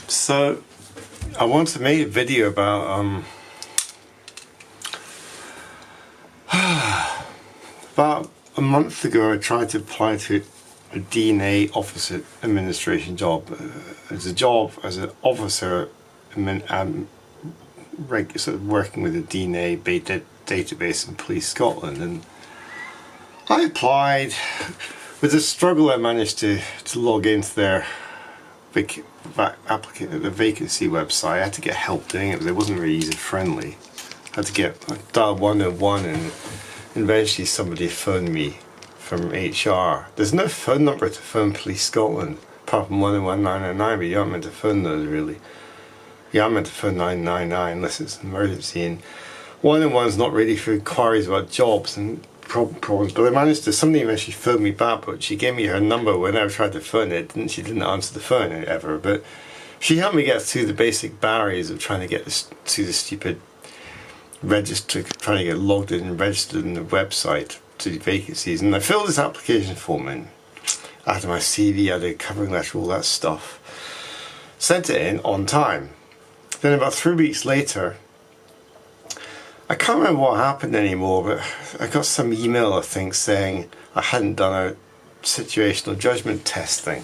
So I want to make a video about a month ago I tried to apply to a DNA officer administration job. It's a job as an officer sort of working with a DNA database in Police Scotland, and I applied. With a struggle I managed to log into their vacancy website. I had to get help doing it because it wasn't very user friendly. I had to dial 101 and eventually somebody phoned me from HR. There's no phone number to phone Police Scotland apart from 101 999, but you aren't meant to phone those really. You are meant to phone 999 unless it's an emergency, and 101's not really for inquiries about jobs and problems. But somebody eventually phoned me back, but she gave me her number whenever I tried to phone it. She didn't answer the phone ever, but she helped me get through the basic barriers of trying to get to the stupid register, trying to get logged in and registered in the website to the vacancies. And I filled this application form in. I had my CV, I had a covering letter, all that stuff. Sent it in on time. Then about 3 weeks later, I can't remember what happened anymore, but I got some email, I think, saying I hadn't done a situational judgment testing.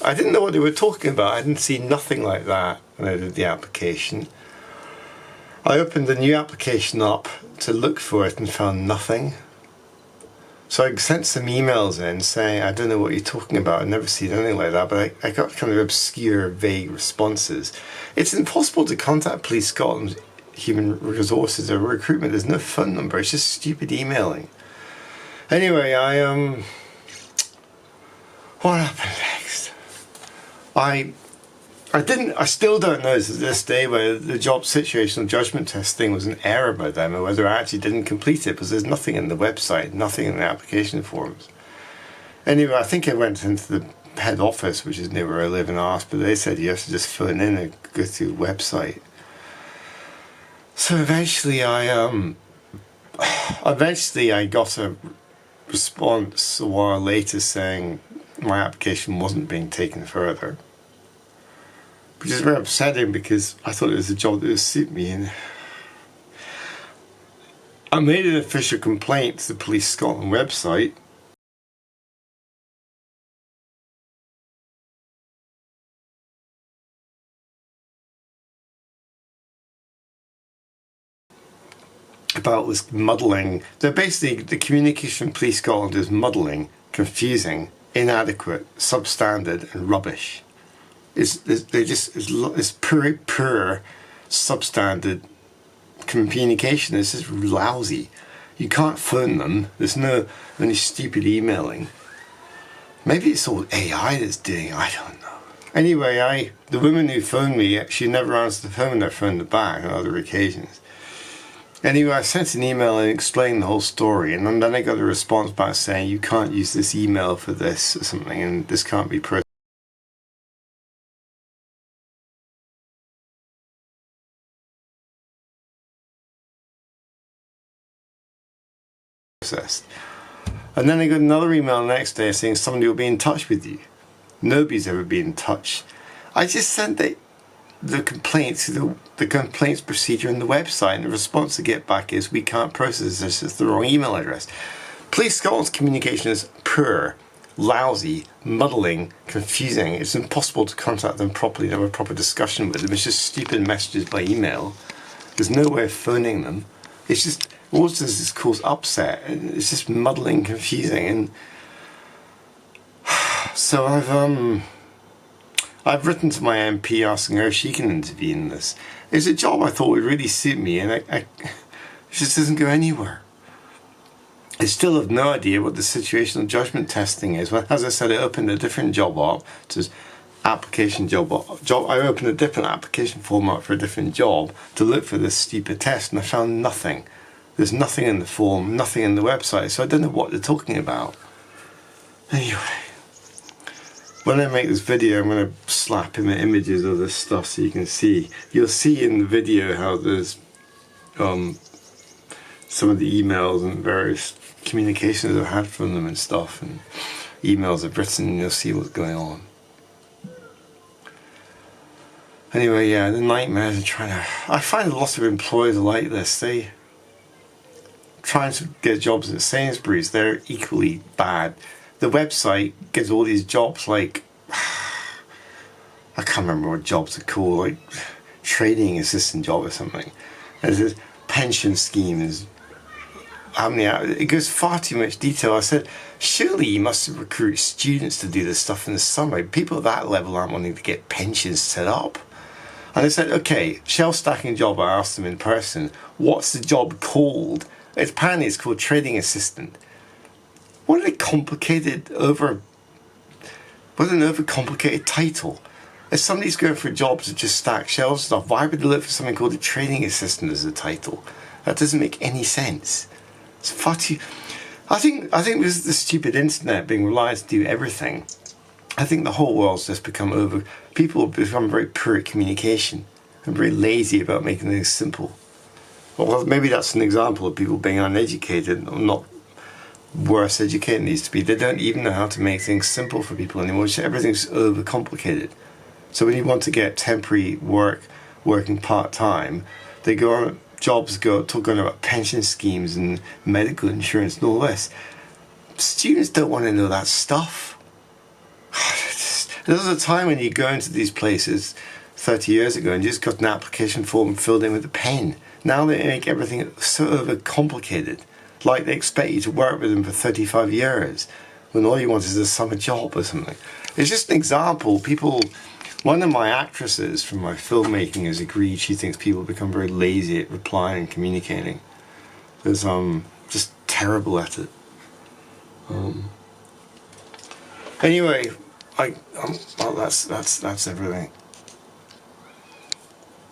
I didn't know what they were talking about. I hadn't seen nothing like that when I did the application. I opened the new application up to look for it and found nothing. So I sent some emails in saying, I don't know what you're talking about, I've never seen anything like that, but I got kind of obscure, vague responses. It's impossible to contact Police Scotland Human Resources or recruitment. There's no phone number, it's just stupid emailing. Anyway, what happened next? I still don't know to this day whether the job situational judgment test thing was an error by them or whether I actually didn't complete it, because there's nothing in the website, nothing in the application forms. Anyway, I think I went into the head office, which is near where I live, and asked, but they said you have to just phone in and go through the website. So eventually I got a response a while later saying my application wasn't being taken further, which is very upsetting because I thought it was a job that would suit me. And I made an official complaint to the Police Scotland website. About this muddling. They're basically, the communication from Police Scotland is muddling, confusing, inadequate, substandard and rubbish. It's poor substandard communication. It's just lousy. You can't phone them. There's no any stupid emailing. Maybe it's all AI that's doing it, I don't know. Anyway, the woman who phoned me, she never answered the phone when I phoned her back on other occasions. Anyway, I sent an email and explained the whole story, and then I got a response back saying you can't use this email for this or something, and this can't be processed. And then I got another email the next day saying somebody will be in touch with you. Nobody's ever been in touch. I just sent the complaints to the complaints procedure in the website, and the response I get back is we can't process this, it's the wrong email address. Police Scotland's communication is poor, lousy, muddling, confusing. It's impossible to contact them properly and have a proper discussion with them. It's just stupid messages by email. There's no way of phoning them. It's just, all it does is cause upset. It's just muddling, confusing, and so I've written to my MP asking her if she can intervene in this. It's a job I thought would really suit me, and it just doesn't go anywhere. I still have no idea what the situational judgment testing is. Well, as I said, I opened a different job up to application job. I opened a different application format for a different job to look for this stupid test, and I found nothing. There's nothing in the form, nothing in the website, so I don't know what they're talking about. Anyway, when I make this video, I'm going to slap in the images of this stuff so you can see. You'll see in the video how there's some of the emails and various communications I've had from them and stuff, and emails I've written, and you'll see what's going on. Anyway, yeah, the nightmares of trying to... I find a lot of employers are like this. They trying to get jobs at Sainsbury's, they're equally bad. The website gives all these jobs like... I can't remember what jobs are called, like trading assistant job or something. There's this pension schemes. How many hours? It goes far too much detail. I said, surely you must recruit students to do this stuff in the summer. People at that level aren't wanting to get pensions set up. And I said, okay, shelf stacking job, I asked them in person, what's the job called? Apparently it's called trading assistant. What an overcomplicated title. If somebody's going for a job to just stack shelves stuff, why would they look for something called a trading assistant as a title? That doesn't make any sense. It's far too... I think this is the stupid internet being relied to do everything. I think the whole world's just become people have become very poor at communication and very lazy about making things simple. Well, maybe that's an example of people being uneducated, or not worse educated needs to be. They don't even know how to make things simple for people anymore. Everything's overcomplicated. So when you want to get temporary work, working part-time, they go on jobs, talking about pension schemes and medical insurance and all this. Students don't want to know that stuff. There was a time when you go into these places 30 years ago and you just got an application form filled in with a pen. Now they make everything so overcomplicated. Like they expect you to work with them for 35 years when all you want is a summer job or something. It's just an example. One of my actresses from my filmmaking has agreed she thinks people become very lazy at replying and communicating. There's just terrible at it. Anyway, well, that's everything.